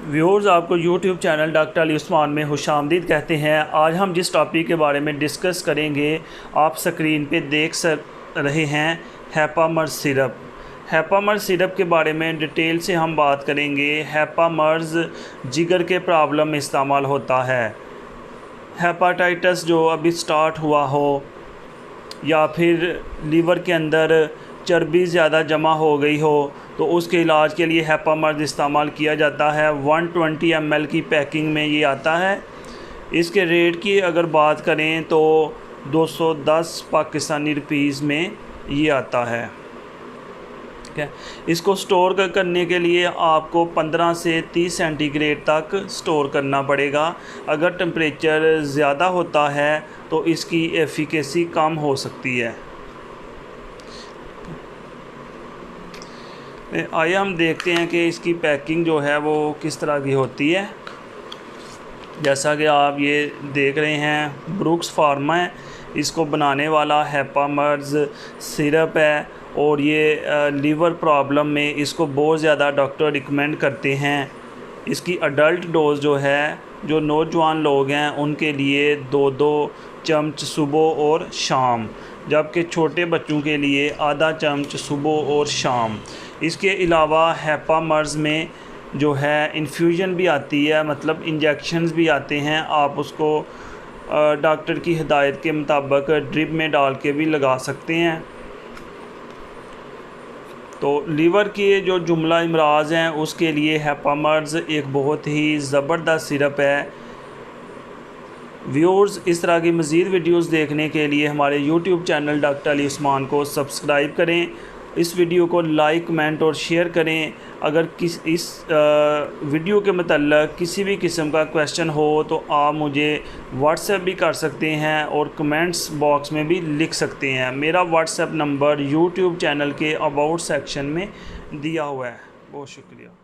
Viewers, आपको YouTube channel doctor Ali Usman में खुशामदीद कहते हैं। आज हम जिस टॉपिक के बारे में डिस्कस करेंगे, आप स्क्रीन पे देख रहे हैं हेपामर्ज सिरप। हेपामर्ज सिरप के बारे में डिटेल से हम बात करेंगे। हेपामर्ज जिगर के प्रॉब्लम में इस्तेमाल होता है। हेपाटाइटिस जो अभी स्टार्ट हुआ हो या फिर लीवर के अंदर चर्बी ज़्यादा जमा हो गई हो तो उसके इलाज के लिए हेपामर्ज इस्तेमाल किया जाता है। 120 ml की पैकिंग में ये आता है। इसके रेट की अगर बात करें तो 210 पाकिस्तानी रुपीज़ में ये आता है। ठीक है, इसको स्टोर करने के लिए आपको 15 से 30 सेंटीग्रेड तक स्टोर करना पड़ेगा। अगर टेम्परेचर ज़्यादा होता है तो इसकी एफिकेसी कम हो सकती है। आइए हम देखते हैं कि इसकी पैकिंग जो है वो किस तरह की होती है। जैसा कि आप ये देख रहे हैं, ब्रुक्स फार्मा है, इसको बनाने वाला हेपामर्ज सिरप है और ये लीवर प्रॉब्लम में इसको बहुत ज़्यादा डॉक्टर रिकमेंड करते हैं। इसकी अडल्ट डोज जो है, जो नौजवान लोग हैं उनके लिए 2-2 चम्मच सुबह और शाम, जबकि छोटे बच्चों के लिए आधा चम्मच सुबह और शाम। इसके अलावा हेपामर्ज में जो है इन्फ्यूजन भी आती है, मतलब इंजेक्शंस भी आते हैं। आप उसको डॉक्टर की हिदायत के मुताबिक ड्रिप में डाल के भी लगा सकते हैं। तो लीवर के जो जुमला इमराज हैं उसके लिए हेपामर्ज एक बहुत ही ज़बरदस्त सिरप है। व्यूअर्स, इस तरह की मज़ीद वीडियोस देखने के लिए हमारे YouTube channel doctor Ali Usman को सब्सक्राइब करें। इस वीडियो को लाइक, कमेंट और शेयर करें। अगर इस वीडियो के मतलब किसी भी किस्म का क्वेश्चन हो तो आप मुझे व्हाट्सएप भी कर सकते हैं और कमेंट्स बॉक्स में भी लिख सकते हैं। मेरा व्हाट्सएप नंबर यूट्यूब चैनल के अबाउट सेक्शन में दिया हुआ है। बहुत शुक्रिया।